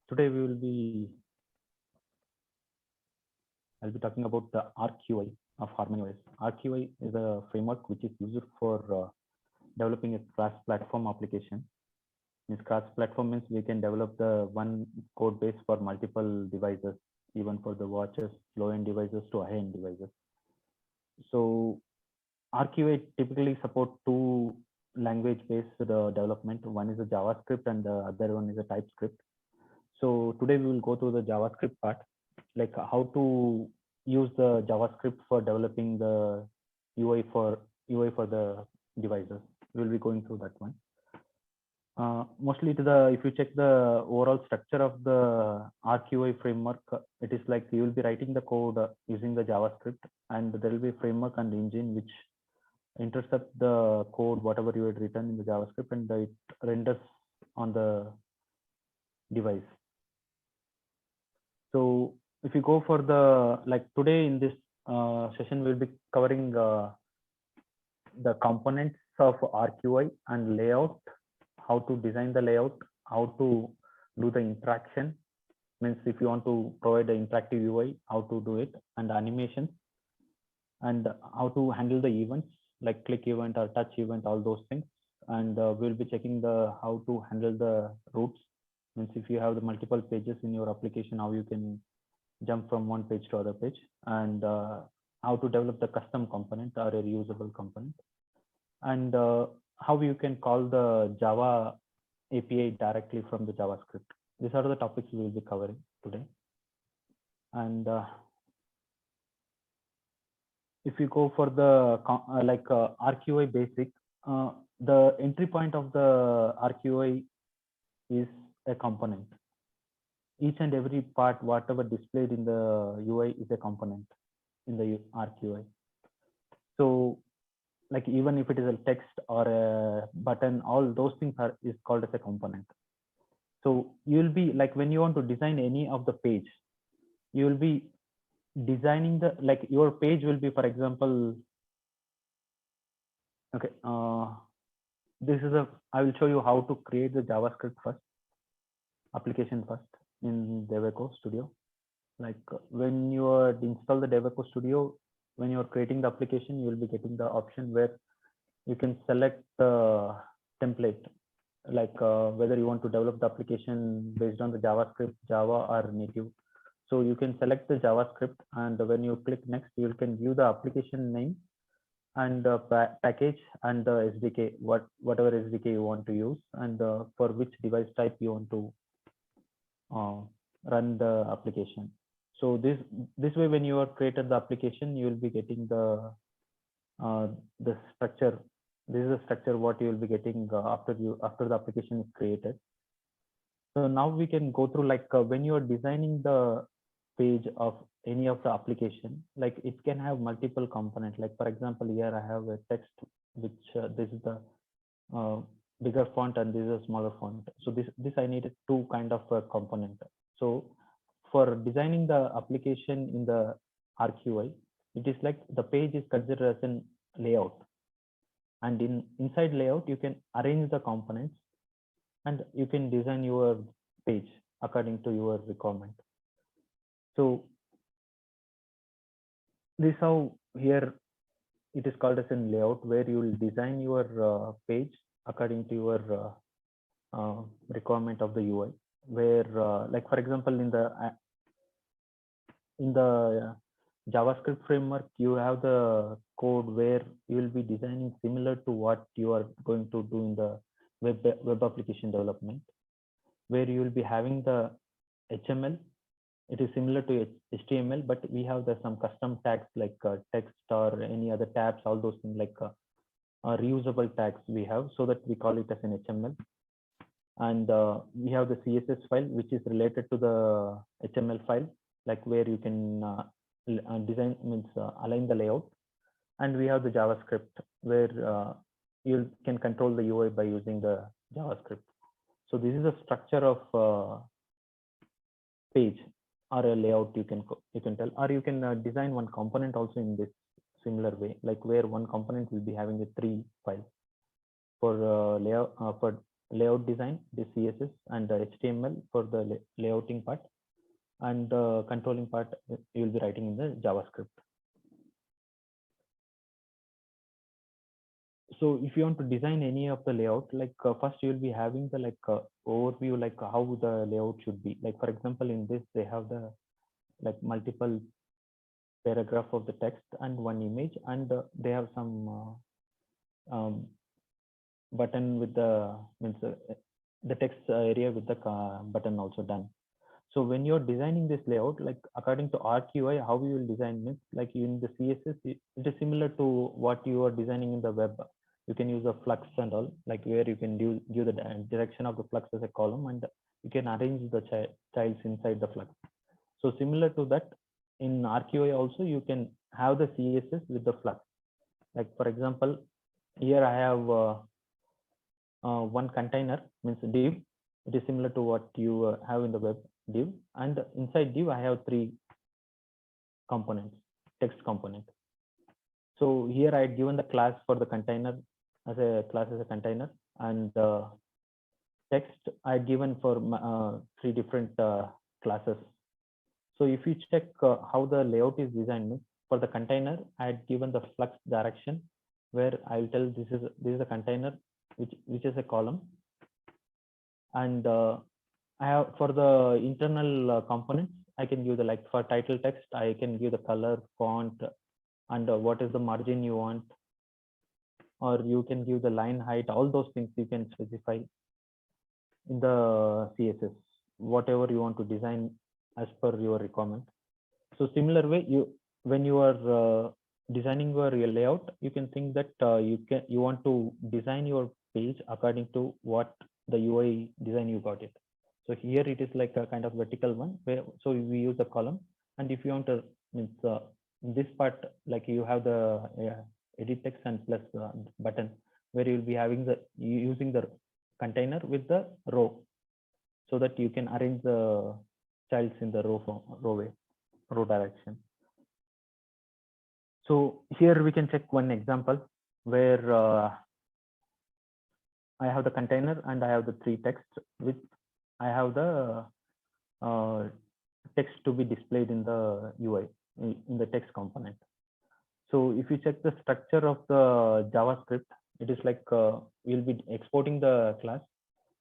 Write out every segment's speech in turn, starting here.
Today I'll be talking about the RQI of HarmonyOS. RQI is a framework which is used for developing a cross-platform application. This cross-platform means we can develop the one code base for multiple devices, even for the watches, low-end devices to high-end devices. So RQI typically support two language-based development. One is a JavaScript and the other one is a TypeScript. So today we will go through the JavaScript part, like how to use the JavaScript for developing the UI for the devices. We'll be going through that one. Mostly if you check the overall structure of the RQI framework, it is like you will be writing the code using the JavaScript, and there will be a framework and engine which intercept the code, whatever you had written in the JavaScript, and it renders on the device. So if you go for the, like today in this session, we'll be covering the components of RQI and layout, how to design the layout, how to do the interaction, means if you want to provide the interactive UI, how to do it, and animations, and how to handle the events like click event or touch event, all those things. And we'll be checking the how to handle the routes, means if you have the multiple pages in your application, how you can jump from one page to other page, and how to develop the custom component or a reusable component, and how you can call the Java API directly from the JavaScript. These are the topics we will be covering today. And if you go for the RQI basic, the entry point of the RQI is a component. Each and every part, whatever displayed in the UI, is a component in the RQI. So like even if it is a text or a button, all those things is called as a component. So you will be like, when you want to design any of the page, you will be designing the, like your page will be, for example, okay, I will show you how to create the JavaScript first, application first in Deveco Studio. Like when you install the Deveco Studio, when you are creating the application, you will be getting the option where you can select the template, like whether you want to develop the application based on the JavaScript, Java, or native. So you can select the JavaScript, and when you click next, you can view the application name and package and the SDK, whatever SDK you want to use, and for which device type you want to run the application. So this way, when you have created the application, you will be getting the structure. This is the structure what you will be getting after the application is created. So now we can go through, like when you are designing the page of any of the application, like it can have multiple components. Like for example, here I have a text which this is the bigger font and this is a smaller font. So this I needed two kind of component. So for designing the application in the RQI, it is like the page is considered as an layout, and inside layout you can arrange the components and you can design your page according to your requirement. So this how here it is called as a layout, where you will design your page according to your requirement of the UI, where like for example in the JavaScript framework, you have the code where you will be designing similar to what you are going to do in the web application development, where you will be having the HTML. It is similar to HTML, but we have some custom tags like text or any other tabs, all those things like reusable tags we have, so that we call it as an HTML. And we have the CSS file, which is related to the HTML file, like where you can design, means align the layout. And we have the JavaScript, where you can control the UI by using the JavaScript. So this is the structure of page or a layout, you can tell, or you can design one component also in this similar way, like where one component will be having a 3 file for layout for layout design, the CSS and the HTML for the layouting part, and the controlling part you will be writing in the JavaScript. So if you want to design any of the layout, like first you will be having the overview, like how the layout should be. Like for example, in this they have the like multiple paragraph of the text and one image, and they have some button with the the text area with the button also done. So when you're designing this layout, like according to RQI, how you will design it, like in the CSS, it is similar to what you are designing in the web. You can use a flux and all, like where you can give the direction of the flux as a column, and you can arrange the childs inside the flux. So similar to that, in RQI also, you can have the CSS with the flux. Like for example, here I have one container, means div. It is similar to what you have in the web, div, and inside div I have three components, text component. So here I had given the class for the container as a class as a container, and text I had given for three different classes. So if you check how the layout is designed, for the container I had given the flux direction, where I will tell this is a container which is a column, and I have for the internal components I can give the, like for title text I can give the color, font, and what is the margin you want, or you can give the line height. All those things you can specify in the CSS, whatever you want to design as per your requirement. So similar way, when you are designing your layout, you can think that you want to design your page according to what the UI design you got it. So here it is like a kind of vertical one, where so we use the column, and if you want to means this part, like you have the edit text and plus button, where you will be having the using the container with the row, so that you can arrange the childs in the row direction. So here we can check one example where I have the container and I have the three text with I have the text to be displayed in the UI in the text component. So if you check the structure of the JavaScript, it is like you'll be exporting the class,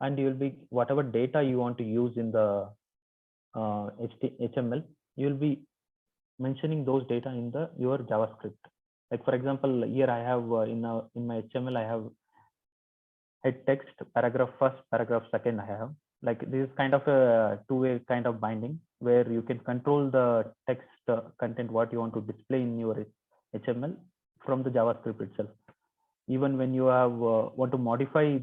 and you will be whatever data you want to use in the HTML, you will be mentioning those data in your JavaScript. Like for example, here I have in my HTML I have head text, paragraph first, paragraph second. I have like this is kind of a two-way kind of binding, where you can control the text content what you want to display in your HTML from the JavaScript itself. Even when you have want to modify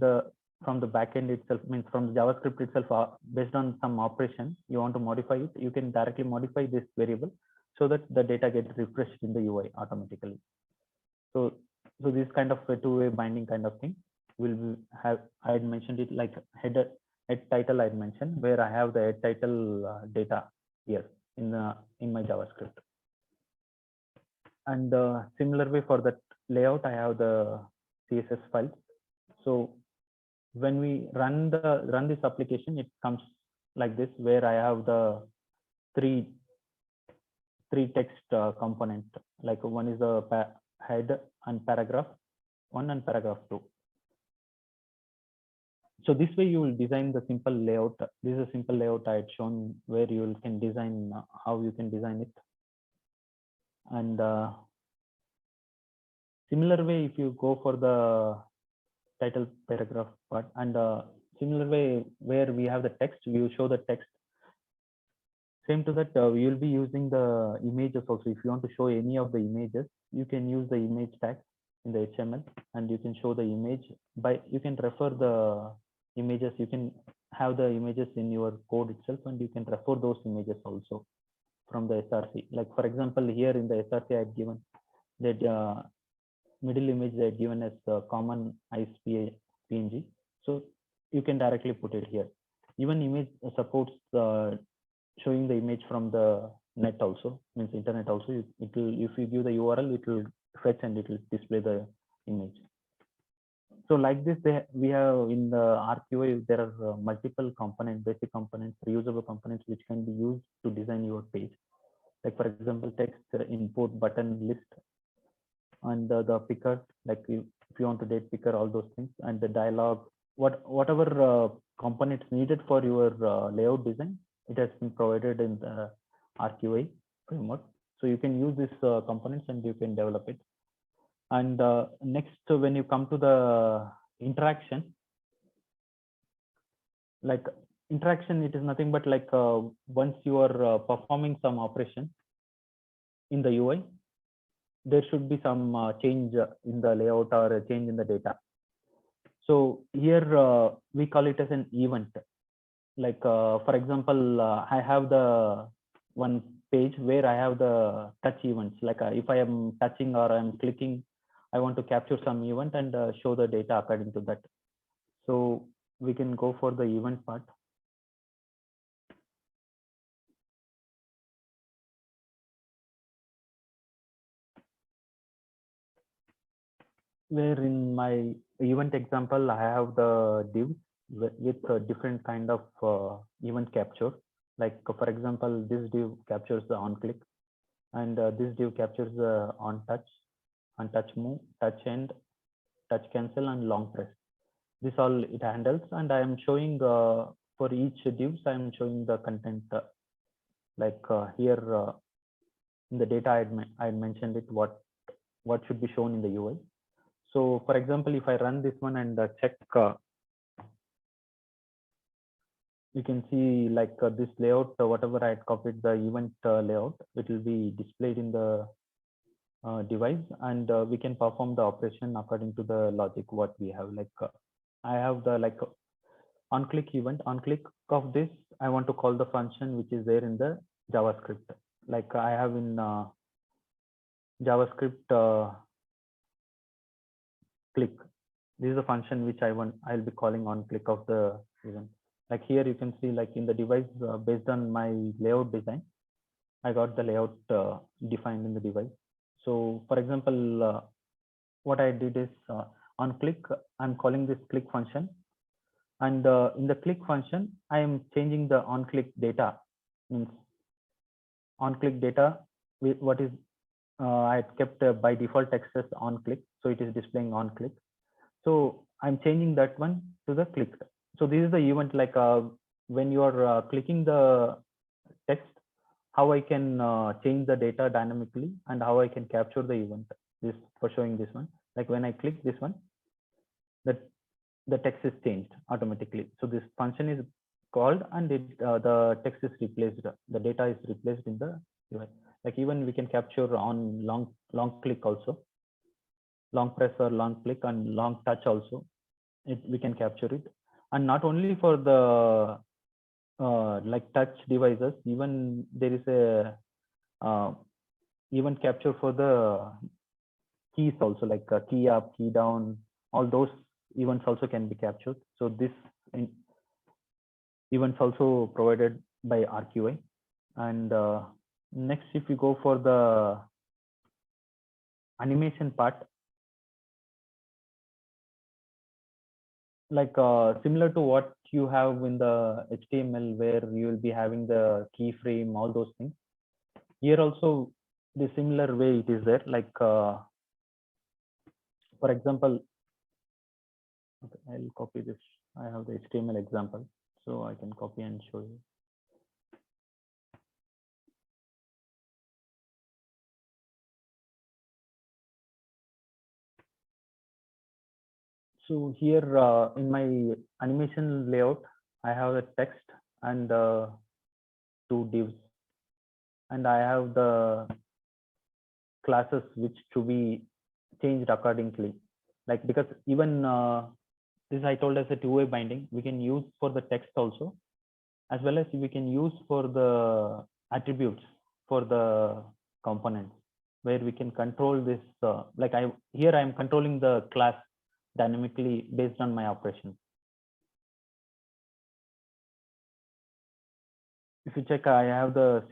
from the backend itself, means from the JavaScript itself, based on some operation you want to modify it, you can directly modify this variable so that the data gets refreshed in the UI automatically. So this kind of a two-way binding kind of thing will have, I had mentioned it like head title I had mentioned, where I have the head title data here in my JavaScript. And similar way for that layout, I have the CSS files. So when we run this application, it comes like this, where I have the three text component, like one is the head and paragraph 1 and paragraph 2. So this way you will design the simple layout. This is a simple layout I had shown, where you can design how you can design it. And similar way, if you go for the title paragraph part, and similar way where we have the text, we will show the text. Same to that, we will be using the images also. If you want to show any of the images, you can use the image tag in the HTML, and you can show the image by, you can refer the images, you can have the images in your code itself, and you can refer those images also from the SRC. Like for example, here in the SRC I had given that middle image they had given as common ISP PNG, so you can directly put it here. Even image supports showing the image from the net also, means internet also. It will, if you give the URL, it will fetch and it will display the image. So like this, we have in the RQI, there are multiple components, basic components, reusable components, which can be used to design your page. Like for example, text, input, button, list, and the picker, like if you want to date picker, all those things, and the dialogue, whatever components needed for your layout design, it has been provided in the RQI framework. So you can use these components and you can develop it. And next, when you come to the interaction, like interaction, it is nothing but like once you are performing some operation in the UI, there should be some change in the layout or a change in the data. So here we call it as an event. Like for example, I have the one page where I have the touch events. Like if I am touching or I'm clicking, I want to capture some event and show the data according to that. So we can go for the event part. Where in my event example, I have the divs with a different kind of event capture. Like for example, this div captures the on click, and this div captures the on touch move, touch end, touch cancel, and long press. This all it handles, and I am showing for each divs, I am showing the content. Like here in the data, I mentioned it what should be shown in the UI. So for example, if I run this one and check, you can see like this layout, whatever I had copied the event layout, it will be displayed in the device, and we can perform the operation according to the logic what we have. Like I have the like on click event, on click of this, I want to call the function which is there in the JavaScript. Like I have in JavaScript click. This is a function which I'll be calling on click of the event. Like here you can see like in the device based on my layout design, I got the layout defined in the device. So for example, what I did is on click, I'm calling this click function, and in the click function, I am changing the on click data. Means on click data, what is I kept by default text as on click, so it is displaying on click. So I'm changing that one to the click. So this is the event, like when you are clicking the text, how I can change the data dynamically and how I can capture the event. This for showing this one. Like when I click this one, that the text is changed automatically. So this function is called, and the text is replaced. The data is replaced in the UI. Like even we can capture on long click also, long press or long click, and long touch also. We can capture it, and not only for the like touch devices, even there is a event capture for the keys also, like key up, key down, all those events also can be captured. So this events also provided by RQI. And next, if we go for the animation part, like similar to what you have in the HTML, where you will be having the keyframe, all those things. Here also, the similar way it is there. Like for example, okay, I'll copy this. I have the HTML example, so I can copy and show you. So here in my animation layout, I have a text and two divs, and I have the classes which to be changed accordingly. Like because even this I told as a two-way binding, we can use for the text also, as well as we can use for the attributes for the components, where we can control this. Like here I am controlling the class dynamically based on my operation. If you check, I have the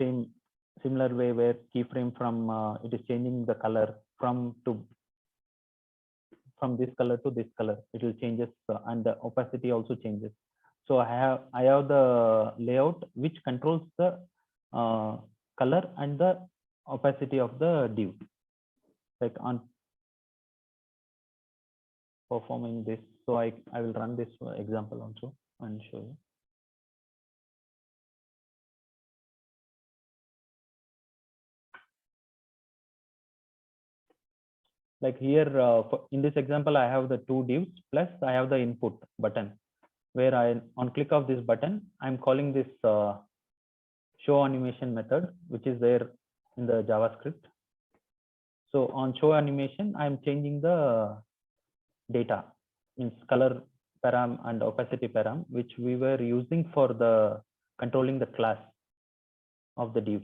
similar way where keyframe from it is changing the color from to from this color to this color, it will changes, and the opacity also changes. So I have the layout which controls the color and the opacity of the div. Like on performing this, so I will run this example also and show you. Like here, in this example, I have the two divs plus I have the input button, where I on click of this button, I'm calling this show animation method, which is there in the JavaScript. So on show animation, I'm changing the data, means color param and opacity param, which we were using for the controlling the class of the div,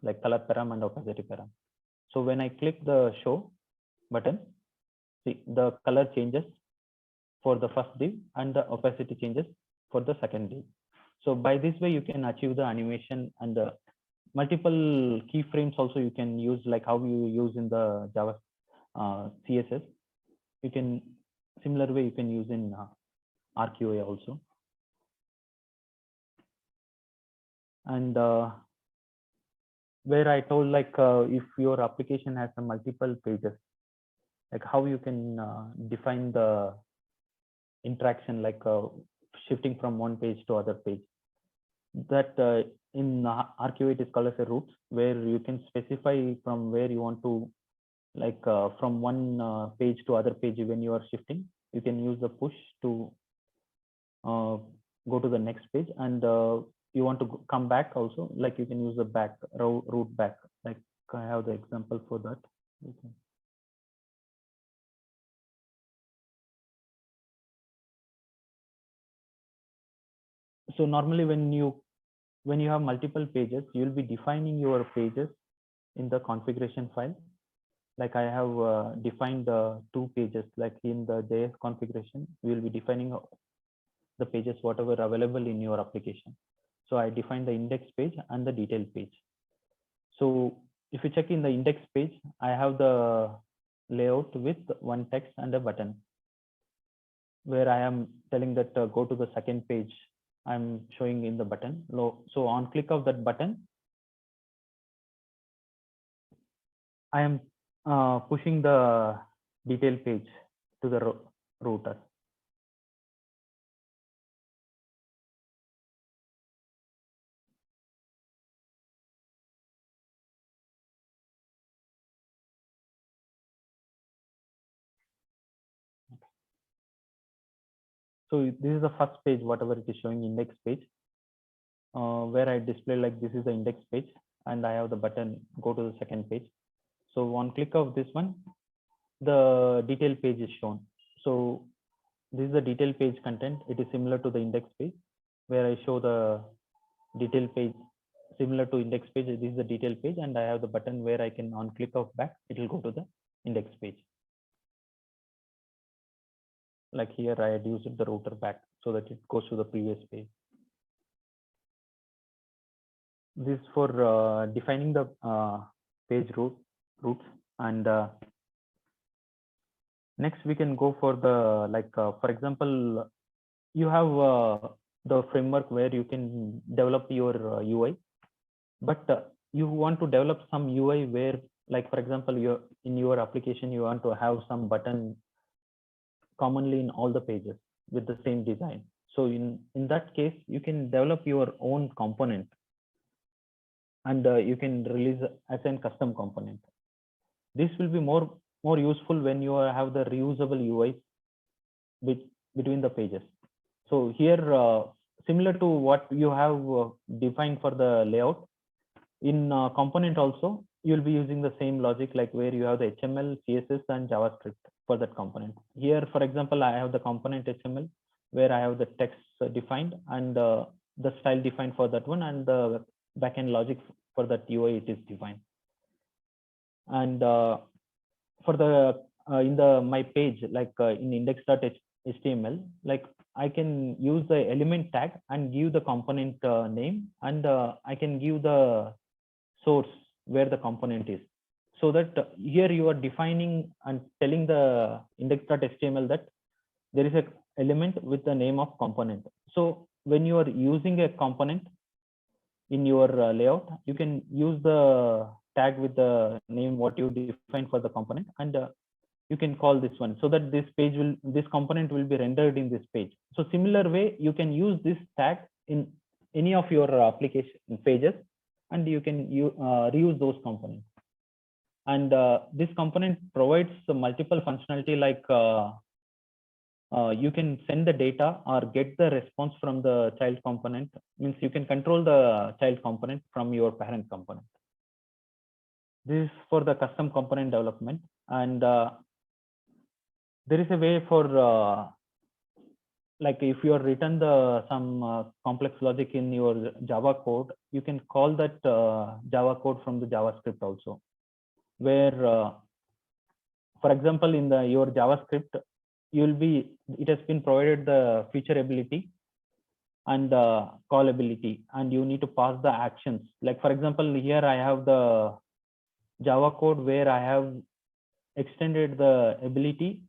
like color param and opacity param. So when I click the show button, see the color changes for the first div and the opacity changes for the second div. So by this way, you can achieve the animation and the multiple keyframes also you can use, like how you use in the Java CSS. You can similar way you can use in RQA also. And where I told like if your application has a multiple pages, like how you can define the interaction, like shifting from one page to other page. That in RQA it is called as a routes, where you can specify from where you want to, like from one page to other page. When you are shifting, you can use the push to go to the next page, and you want to come back also, like you can use the back route back. Like I have the example for that. Okay. So normally when you have multiple pages, you'll be defining your pages in the configuration file. Like I have defined two pages, like in the JS configuration, we will be defining the pages whatever available in your application. So I define the index page and the detail page. So if you check in the index page, I have the layout with one text and a button, where I am telling that go to the second page. I'm showing in the button. So on click of that button, I am pushing the detail page to the router. So this is the first page, whatever it is showing index page, where I display like this is the index page, and I have the button go to the second page. So on click of this one, the detail page is shown. So this is the detail page content. It is similar to the index page, where I show the detail page similar to index page. This is the detail page, and I have the button where I can on click of back, it will go to the index page. Like here, I had used the router back so that it goes to the previous page. This is for defining the page routes, and next we can go for the like for example, you have the framework where you can develop your UI, but you want to develop some UI where, like for example, in your application you want to have some button commonly in all the pages with the same design. So in that case, you can develop your own component, and you can release assign custom component. This will be more useful when you have the reusable UI between the pages. So here, similar to what you have defined for the layout, in component also, you'll be using the same logic, like where you have the HTML, CSS, and JavaScript for that component. Here, for example, I have the component HTML, where I have the text defined and the style defined for that one, and the backend logic for that UI it is defined. And for the in the my page, like in index.html, like I can use the element tag and give the component name, and I can give the source where the component is. so that here you are defining and telling the index.html that there is a element with the name of component. So when you are using a component in your layout, you can use the tag with the name what you define for the component, and you can call this one, so that this component will be rendered in this page. So similar way, you can use this tag in any of your application pages, and you can reuse those components. And this component provides multiple functionality, like you can send the data or get the response from the child component. Means you can control the child component from your parent component. This is for the custom component development. And there is a way for like if you are written some complex logic in your Java code, you can call that Java code from the JavaScript also, where for example in your JavaScript, it has been provided the feature ability and call ability, and you need to pass the actions. Like for example, here I have the Java code where I have extended the ability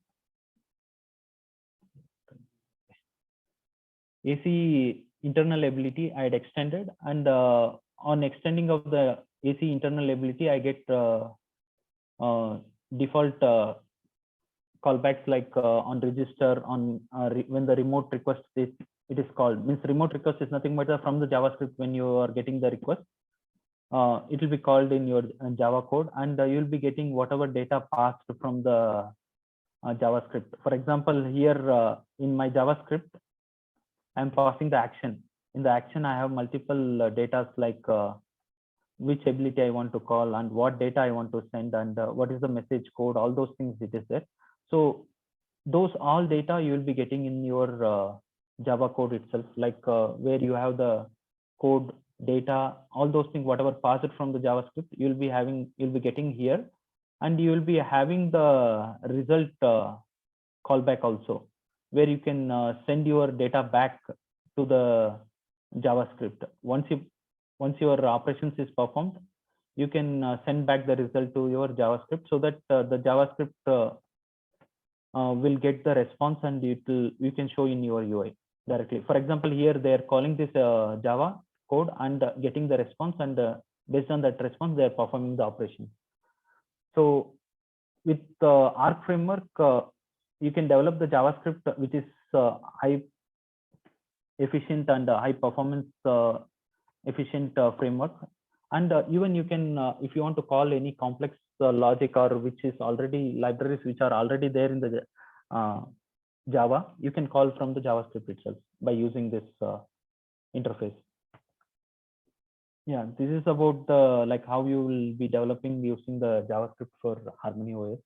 AC internal ability I had extended, and on extending of the AC internal ability, I get default callbacks like on register, on when the remote request it is called. Means remote request is nothing but from the JavaScript. When you are getting the request, it will be called in your Java code, and you will be getting whatever data passed from the JavaScript. For example, here in my JavaScript, I'm passing the action. In the action, I have multiple data like which ability I want to call and what data I want to send, and what is the message code, all those things it is there. So those all data you will be getting in your Java code itself, like where you have the code data, all those things, whatever passed from the JavaScript, you'll be getting here, and you will be having the result callback also, where you can send your data back to the JavaScript. Once your operations is performed, you can send back the result to your JavaScript, so that the JavaScript will get the response, and you can show in your UI directly. For example, here they are calling this Java code and getting the response, and based on that response, they are performing the operation. So with Arc framework, you can develop the JavaScript which is high efficient and high performance efficient framework. And even you can, if you want to call any complex logic, or which is already libraries which are already there in the Java, you can call from the JavaScript itself by using this interface. Yeah, this is about the like how you will be developing using the JavaScript for Harmony OS.